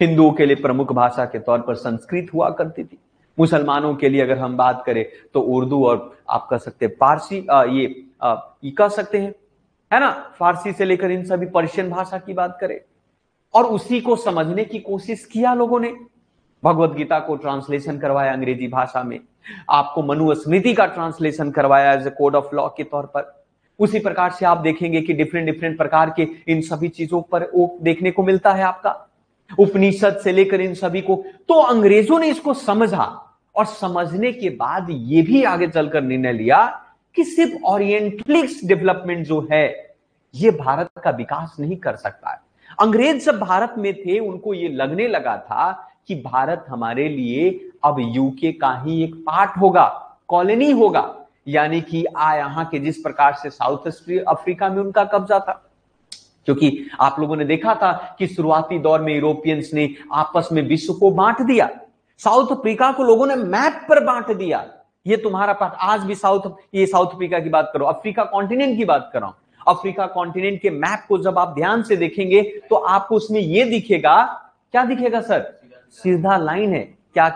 हिंदुओं के लिए प्रमुख भाषा के तौर पर संस्कृत हुआ करती थी। मुसलमानों के लिए अगर हम बात करें तो उर्दू और आप कह सकते हैं पारसी, ये कह सकते हैं, है ना, फारसी से लेकर इन सभी पर्शियन भाषा की बात करें, और उसी को समझने की कोशिश किया लोगों ने। भगवत गीता को ट्रांसलेशन करवाया अंग्रेजी भाषा में, आपको मनुस्मृति का ट्रांसलेशन करवाया as a code of law के तौर पर। उसी प्रकार से आप देखेंगे कि डिफरेंट डिफरेंट प्रकार के इन सभी चीजों पर वो देखने को मिलता है आपका, उपनिषद से लेकर इन सभी को। तो अंग्रेजों ने इसको समझा और समझने के बाद ये भी आगे चलकर निर्णय लिया कि सिर्फ ओरिएंटलिस्ट डेवलपमेंट जो है ये भारत का विकास नहीं कर सकता है। अंग्रेज जब भारत में थे उनको ये लगने लगा था कि भारत हमारे लिए अब यूके का ही एक पार्ट होगा, कॉलोनी होगा, यानी कि यहां के जिस प्रकार से साउथ अफ्रीका में उनका कब्जा था। क्योंकि आप लोगों ने देखा था कि शुरुआती दौर में यूरोपियंस ने आपस में विश्व को बांट दिया। साउथ अफ्रीका को लोगों ने मैप पर बांट दिया, ये तुम्हारा पार्ट। आज भी साउथ अफ्रीका की बात करो, अफ्रीका कॉन्टिनेंट की बात कर रहा हूं। अफ्रीका कॉन्टिनेंट के मैप को जब आप ध्यान से देखेंगे तो आपको उसमें यह दिखेगा, क्या दिखेगा सर? सीधा लाइन है। क्या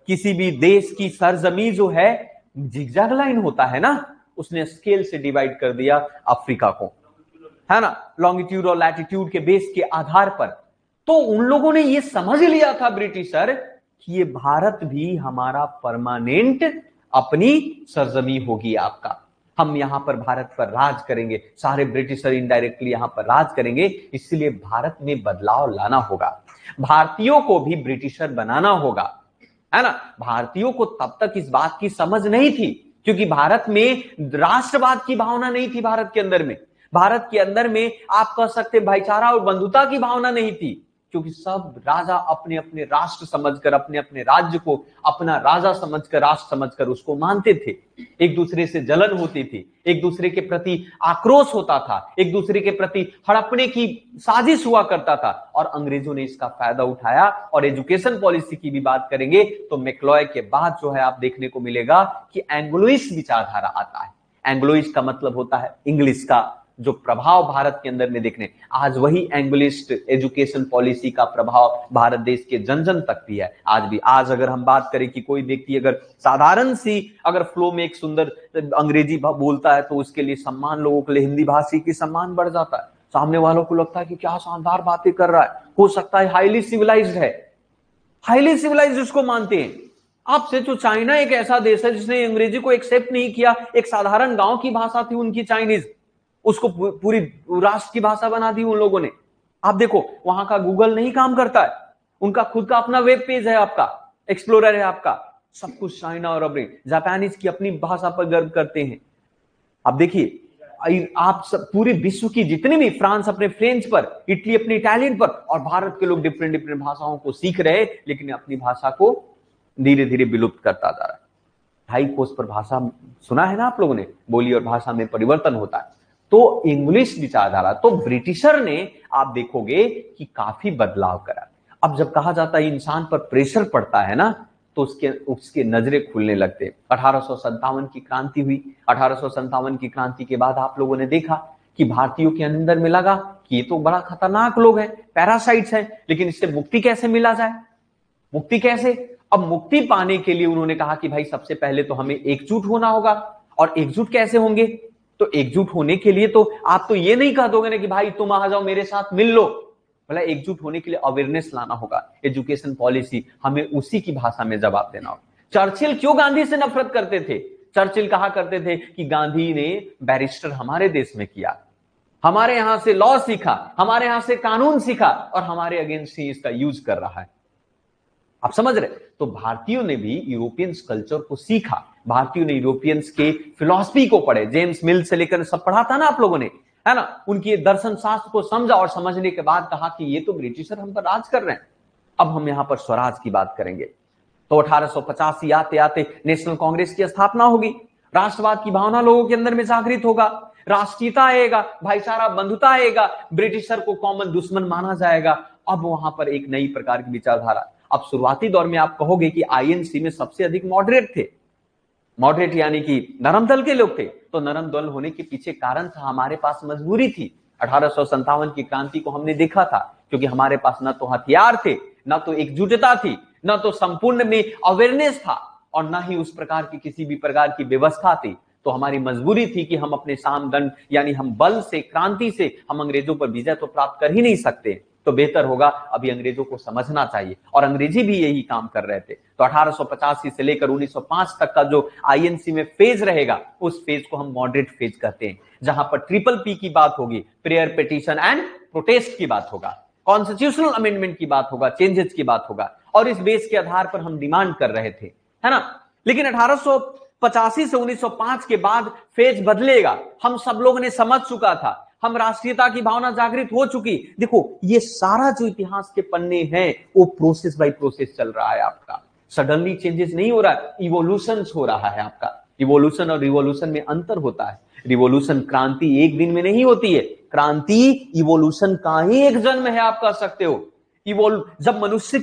किसी भी देश की सरजमी जो है जिगजैग लाइन होता है ना, उसने स्केल से डिवाइड कर दिया अफ्रीका को, है ना, लॉन्गिट्यूड और लैटिट्यूड के बेस के आधार पर। तो उन लोगों ने यह समझ लिया था ब्रिटिशर कि ये भारत भी हमारा परमानेंट अपनी सरजमी होगी आपका, हम यहां पर भारत पर राज करेंगे, सारे ब्रिटिशर इनडायरेक्टली यहां पर राज करेंगे। इसलिए भारत में बदलाव लाना होगा, भारतीयों को भी ब्रिटिशर बनाना होगा, है ना। भारतीयों को तब तक इस बात की समझ नहीं थी क्योंकि भारत में राष्ट्रवाद की भावना नहीं थी। भारत के अंदर में आप कह सकते भाईचारा और बंधुता की भावना नहीं थी, क्योंकि सब राजा अपने अपने राष्ट्र समझकर, अपने अपने राज्य को अपना राजा समझकर, राष्ट्र समझकर उसको मानते थे। एक दूसरे से जलन होती थी, एक दूसरे के प्रति आक्रोश होता था, एक दूसरे के प्रति हड़पने की साजिश हुआ करता था, और अंग्रेजों ने इसका फायदा उठाया। और एजुकेशन पॉलिसी की भी बात करेंगे तो मैक्लॉय के बाद जो है आप देखने को मिलेगा कि एंग्लोइस्ट विचारधारा आता है। एंग्लोइस्ट का मतलब होता है इंग्लिश का जो प्रभाव भारत के अंदर में देखने, आज वही एंग्लिस्ट एजुकेशन पॉलिसी का प्रभाव भारत देश के जन जन तक भी है आज भी। आज अगर हम बात करें कि कोई व्यक्ति अगर साधारण सी अगर फ्लो में एक सुंदर अंग्रेजी बोलता है तो उसके लिए सम्मान, लोगों के लिए हिंदी भाषी की सम्मान बढ़ जाता है। सामने वालों को लगता है कि क्या शानदार बातें कर रहा है, हो सकता है हाईली सिविलाइज्ड है, हाईली सिविलाइज्ड उसको मानते हैं। आपसे तो चाइना एक ऐसा देश है जिसने अंग्रेजी को एक्सेप्ट नहीं किया, एक साधारण गांव की भाषा थी उनकी चाइनीज, उसको पूरी राष्ट्र की भाषा बना दी उन लोगों ने। आप देखो वहां का गूगल नहीं काम करता है, उनका खुद का अपना वेब पेज है, आपका एक्सप्लोरर है, आपका सब कुछ चाइना और अपनी जापानीज की अपनी भाषा पर गर्व करते हैं। अब देखिए आप सब पूरे विश्व की जितनी भी, फ्रांस अपने फ्रेंच पर, इटली अपने इटालियन पर, और भारत के लोग डिफरेंट डिफरेंट भाषाओं को सीख रहे, लेकिन अपनी भाषा को धीरे धीरे विलुप्त करता जा रहा है। 2.5 कोस पर भाषा सुना है ना आप लोगों ने, बोली और भाषा में परिवर्तन होता है। तो इंग्लिश विचारधारा, तो ब्रिटिशर ने आप देखोगे कि काफी बदलाव करा। अब जब कहा जाता है इंसान पर प्रेशर पड़ता है ना, तो उसके नजरें खुलने लगते। 1857 की क्रांति हुई। 1857 की क्रांति के बाद आप लोगों ने देखा कि भारतीयों के अंदर में लगा कि ये तो बड़ा खतरनाक लोग हैं, पैरासाइट्स हैं, लेकिन इससे मुक्ति कैसे मिला जाए, मुक्ति कैसे? अब मुक्ति पाने के लिए उन्होंने कहा कि भाई सबसे पहले तो हमें एकजुट होना होगा। और एकजुट कैसे होंगे? तो एकजुट होने के लिए तो आप तो ये नहीं कह दोगे ना कि भाई तुम आ जाओ मेरे साथ मिल लो। भला एकजुट होने के लिए अवेयरनेस लाना होगा, एजुकेशन पॉलिसी हमें उसी की भाषा में जवाब देना होगा। चर्चिल क्यों गांधी से नफरत करते थे? चर्चिल कहा करते थे कि गांधी ने बैरिस्टर हमारे देश में किया, हमारे यहां से लॉ सीखा, हमारे यहां से कानून सीखा, और हमारे अगेंस्ट ही इसका यूज कर रहा है। आप समझ रहे? तो भारतीयों ने भी यूरोपियंस कल्चर को सीखा, भारतीयों ने यूरोपियंस के फिलॉसफी को पढ़े, जेम्स मिल से लेकर सब पढ़ा था ना आप लोगों ने, है ना। उनकी दर्शन शास्त्र को समझा और समझने के बाद कहा कि ये तो ब्रिटिशर हम पर राज कर रहे हैं, अब हम यहां पर स्वराज की बात करेंगे। तो 1885 आते आते नेशनल कांग्रेस की स्थापना होगी, राष्ट्रवाद की भावना लोगों के अंदर में जागृत होगा, राष्ट्रीयता आएगा, भाईचारा बंधुता आएगा, ब्रिटिशर को कॉमन दुश्मन माना जाएगा। अब वहां पर एक नई प्रकार की विचारधारा। अब शुरुआती दौर में आप कहोगे कि आईएनसी में सबसे अधिक मॉडरेट थे, मॉडरेट यानी कि नरम दल के लोग थे। तो नरम दल होने के पीछे कारण था, हमारे पास मजबूरी थी, 1857 की क्रांति को हमने देखा था, क्योंकि हमारे पास ना तो हथियार थे, ना तो एकजुटता थी, ना तो संपूर्ण में अवेयरनेस था, और ना ही उस प्रकार की किसी भी प्रकार की व्यवस्था थी। तो हमारी मजबूरी थी कि हम अपने सामदंड यानी हम बल से, क्रांति से हम अंग्रेजों पर विजय तो प्राप्त कर ही नहीं सकते। तो बेहतर होगा अभी अंग्रेजों को समझना चाहिए, और अंग्रेजी भी यही काम कर रहे थे। तो 1885 से लेकर 1905 तक का जो आईएनसी में फेज रहेगा, उस फेज को हम मॉडरेट फेज कहते हैं, जहां पर ट्रिपल पी की बात होगी, प्रेयर, पिटीशन एंड प्रोटेस्ट की बात होगा, कॉन्स्टिट्यूशनल अमेंडमेंट की बात होगा, चेंजेस की बात होगा, और इस बेस के आधार पर हम डिमांड कर रहे थे, है ना। लेकिन 1885 से 1905 के बाद फेज बदलेगा, हम सब लोगों ने समझ चुका था, हम राष्ट्रीयता की भावना जागृत हो चुकी। देखो ये सारा जो इतिहास के पन्ने हैं वो प्रोसेस बाय प्रोसेस चल रहा है आपका, सडनली चेंजेस नहीं हो रहा है, इवोल्यूशन हो रहा है आपका। इवोल्यूशन और रिवोल्यूशन में अंतर होता है। रिवोल्यूशन, क्रांति एक दिन में नहीं होती है, क्रांति इवोल्यूशन का ही एक जन्म है, आप कह सकते हो। जब मनुष्य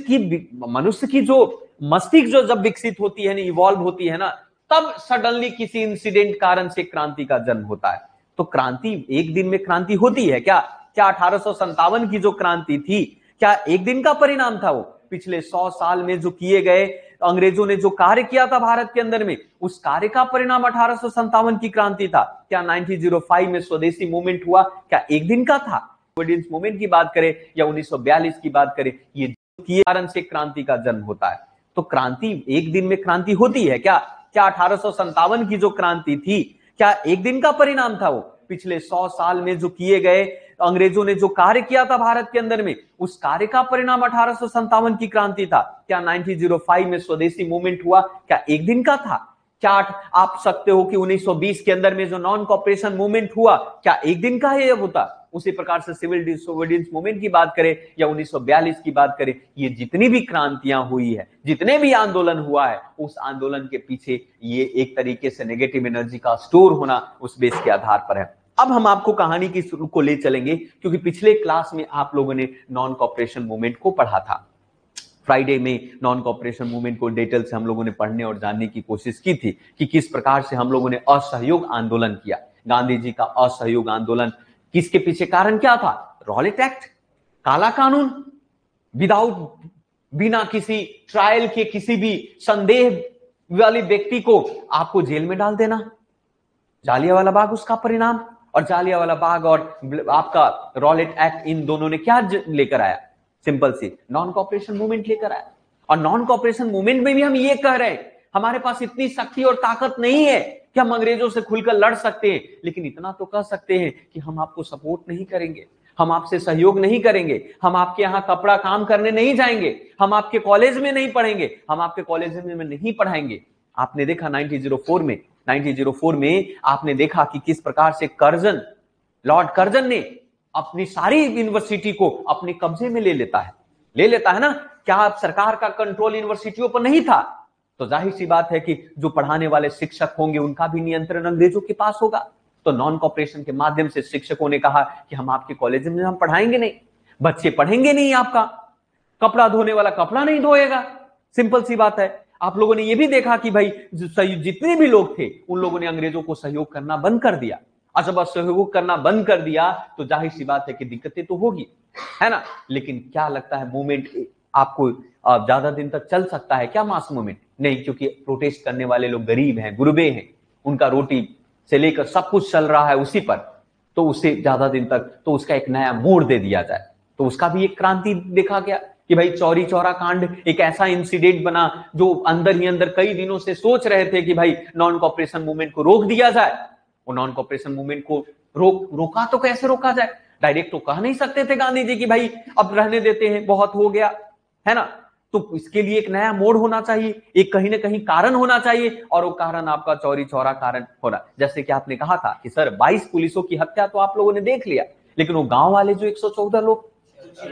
की जो मस्तिष्क जो जब विकसित होती है ना, इवॉल्व होती है ना, तब सडनली किसी इंसिडेंट कारण से क्रांति का जन्म होता है। तो क्रांति एक दिन में क्रांति होती है क्या? क्या 1857 की जो क्रांति थी, क्या एक दिन का परिणाम था वो? पिछले 100 साल में जो किए गए, अंग्रेजों ने जो कार्य किया था भारत के अंदर में, उस कार्य का परिणाम 1857 की क्रांति था। क्या 1905 में स्वदेशी मूवमेंट हुआ, क्या एक दिन का था? ऑबिडियंस मूवमेंट की बात करें या 1942 की बात करें, ये किए कारण से क्रांति का जन्म होता है। तो क्रांति एक दिन में क्रांति होती है क्या? क्या 1857 की जो क्रांति थी, क्या एक दिन का परिणाम था वो? पिछले 100 साल में जो किए गए, अंग्रेजों ने जो कार्य किया था भारत के अंदर में, उस कार्य का परिणाम 1857 की क्रांति था। क्या 1905 में स्वदेशी मूवमेंट हुआ, क्या एक दिन का था? क्या आप सकते हो कि 1920 के अंदर में जो नॉन कॉपरेशन मूवमेंट हुआ, क्या एक दिन का है होता? उसी प्रकार से सिविल डिसोबीडियंस मूवमेंट की बात करें या 1942 की बात करें, ये जितनी भी क्रांतियां हुई है, जितने भी आंदोलन हुआ है, उस आंदोलन के पीछे ये एक तरीके से नेगेटिव एनर्जी का स्टोर होना उस बेस के आधार पर है। अब हम आपको कहानी की शुरू को ले चलेंगे, क्योंकि पिछले क्लास में आप लोगों ने नॉन कॉपरेशन मूवमेंट को पढ़ा था। फ्राइडे में नॉन कॉपरेशन मूवमेंट को डिटेल से हम लोगों ने पढ़ने और जानने की कोशिश की थी कि किस प्रकार से हम लोगों ने असहयोग आंदोलन किया। गांधी जी का असहयोग आंदोलन, किसके पीछे कारण क्या था? रॉलेट एक्ट, काला कानून, बिना किसी ट्रायल के किसी भी संदेह वाले व्यक्ति को आपको जेल में डाल देना, जालियांवाला बाग उसका परिणाम। और जालियांवाला बाग और आपका रॉलेट एक्ट, इन दोनों ने क्या लेकर आया? सिंपल सी नॉन कॉपरेशन मूवमेंट लेकर आया। और नॉन कॉपरेशन मूवमेंट में भी हम ये कह रहे हैं, हमारे पास इतनी शक्ति और ताकत नहीं है कि हम अंग्रेजों से खुलकर लड़ सकते हैं, लेकिन इतना तो कह सकते हैं कि हम आपको सपोर्ट नहीं करेंगे, हम आपसे सहयोग नहीं करेंगे, हम आपके यहाँ कपड़ा काम करने नहीं जाएंगे, हम आपके कॉलेज में नहीं पढ़ेंगे, हम आपके कॉलेज में नहीं पढ़ाएंगे। आपने देखा 1904 में आपने देखा कि किस प्रकार से लॉर्ड कर्जन ने अपनी सारी यूनिवर्सिटी को अपने कब्जे में ले लेता है ना। क्या सरकार का कंट्रोल यूनिवर्सिटियों पर नहीं था? तो जाहिर सी बात है कि जो पढ़ाने वाले शिक्षक होंगे उनका भी नियंत्रण अंग्रेजों के पास होगा। तो नॉन कॉपरेशन के माध्यम से शिक्षकों ने कहा कि हम आपके कॉलेज में हम पढ़ाएंगे नहीं, बच्चे पढ़ेंगे नहीं, आपका कपड़ा धोने वाला कपड़ा नहीं धोएगा। सिंपल सी बात है। आप लोगों ने यह भी देखा कि भाई जितने भी लोग थे उन लोगों ने अंग्रेजों को सहयोग करना बंद कर दिया। और जब सहयोग करना बंद कर दिया तो जाहिर सी बात है कि दिक्कतें तो होगी, है ना। लेकिन क्या लगता है मूवमेंट आपको ज्यादा दिन तक चल सकता है क्या? मास मूवमेंट नहीं, क्योंकि प्रोटेस्ट करने वाले लोग गरीब हैं, गुरबे हैं, उनका रोटी से लेकर सब कुछ चल रहा है उसी पर। तो उससे ज्यादा दिन तक तो उसका एक नया मोड़ दे दिया जाए, तो उसका भी एक क्रांति देखा गया कि भाई चौरी चौरा कांड एक ऐसा इंसिडेंट बना जो अंदर ही अंदर कई दिनों से सोच रहे थे कि भाई नॉन कॉपरेशन मूवमेंट को रोक दिया जाए। वो नॉन कॉपरेशन मूवमेंट को रोका तो कैसे रोका जाए? डायरेक्ट तो कह नहीं सकते थे गांधी जी कि भाई अब रहने देते हैं, बहुत हो गया, है ना। तो इसके लिए एक नया मोड़ होना चाहिए, एक कहीं ना कहीं कारण होना चाहिए, और वो कारण आपका चौरी चौरा कारण होना। जैसे कि आपने कहा था कि सर 22 पुलिसों की हत्या तो आप लोगों ने देख लिया, लेकिन वो गांव वाले जो 114 लोग,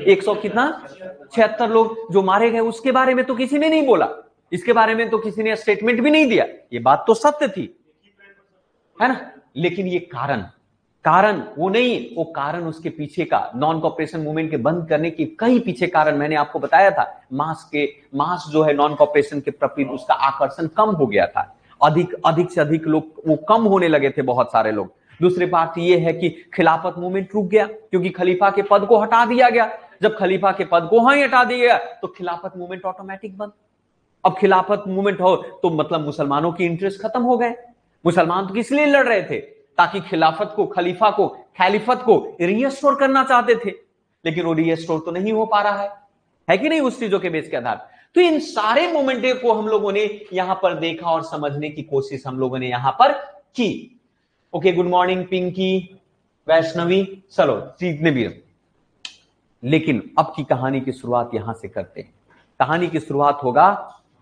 76 लोग जो मारे गए, उसके बारे में तो किसी ने नहीं बोला, इसके बारे में तो किसी ने स्टेटमेंट भी नहीं दिया। ये बात तो सत्य थी, है ना। लेकिन ये कारण वो नहीं, वो कारण उसके पीछे का नॉन कॉपरेशन मूवमेंट के बंद करने के कई पीछे कारण मैंने आपको बताया था। मास जो है नॉन कॉपरेशन के प्रति उसका आकर्षण कम हो गया था, अधिक से अधिक लोग वो कम होने लगे थे, बहुत सारे लोग। दूसरी बात यह है कि खिलाफत मूवमेंट रुक गया क्योंकि खलीफा के पद को हटा दिया गया। जब खलीफा के पद को ही हटा दिया गया तो खिलाफत मूवमेंट ऑटोमेटिक बंद। अब खिलाफत मूवमेंट हो तो मतलब मुसलमानों की इंटरेस्ट खत्म हो गए। मुसलमान तो किस लिए लड़ रहे थे? ताकि खिलाफत को, खलीफा को, खैलिफत को रीस्टोर करना चाहते थे, लेकिन वो रीस्टोर तो नहीं हो पा रहा है कि नहीं, उस चीजों के बेस के आधार। तो इन सारे मोमेंट को हम लोगों ने यहां पर देखा और समझने की कोशिश हम लोगों ने यहां पर की। Okay, good morning Pinky, Vaishnavi, चलो जितने भी। लेकिन अब की कहानी की शुरुआत यहां से करते हैं। कहानी की शुरुआत होगा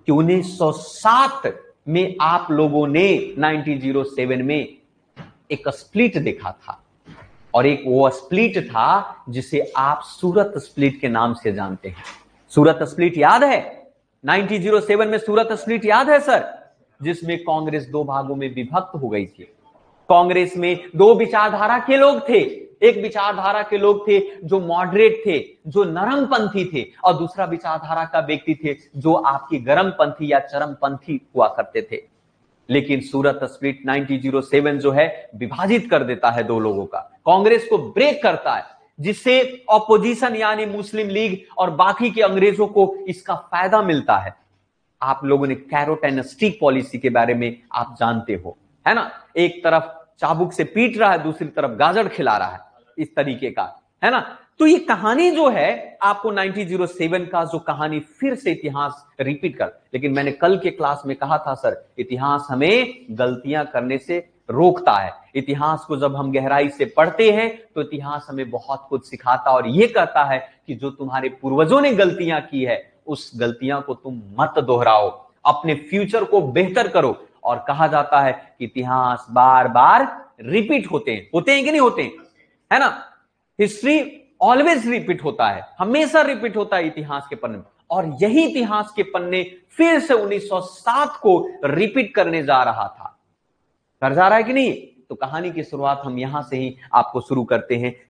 कि 1907 में आप लोगों ने 1907 में एक स्प्लिट देखा था, और एक वो स्प्लिट था जिसे आप सूरत स्प्लिट के नाम से जानते हैं। सूरत स्प्लिट याद है? 1907 में सूरत स्प्लिट याद है सर? जिसमें कांग्रेस दो भागों में विभक्त हो गई थी। कांग्रेस में दो विचारधारा के लोग थे। एक विचारधारा के लोग थे जो मॉडरेट थे, जो नरमपंथी थे, और दूसरा विचारधारा का व्यक्ति थे जो आपकी गर्मपंथी या चरमपंथी हुआ करते थे। लेकिन सूरत स्प्लिट 1907 जो है विभाजित कर देता है दो लोगों का, कांग्रेस को ब्रेक करता है, जिससे ऑपोजिशन यानी मुस्लिम लीग और बाकी के अंग्रेजों को इसका फायदा मिलता है। आप लोगों ने कैरोट एंड स्टिक पॉलिसी के बारे में आप जानते हो, है ना? एक तरफ चाबुक से पीट रहा है, दूसरी तरफ गाजर खिला रहा है, इस तरीके का, है ना? तो ये कहानी जो है आपको 1907 का जो कहानी फिर से इतिहास रिपीट कर, लेकिन मैंने कल के क्लास में कहा था सर, इतिहास हमें गलतियां करने से रोकता है। इतिहास को जब हम गहराई से पढ़ते हैं तो इतिहास हमें बहुत कुछ सिखाता और यह कहता है कि जो तुम्हारे पूर्वजों ने गलतियां की है उस गलतियां को तुम मत दोहराओ, अपने फ्यूचर को बेहतर करो। और कहा जाता है कि इतिहास बार बार रिपीट होते हैं कि नहीं होते हैं, है ना? हिस्ट्री ऑलवेज रिपीट होता है, हमेशा रिपीट होता है इतिहास के पन्ने। और यही इतिहास के पन्ने फिर से 1907 को रिपीट करने जा रहा था, कर जा रहा है कि नहीं? तो कहानी की शुरुआत हम यहां से ही आपको शुरू करते हैं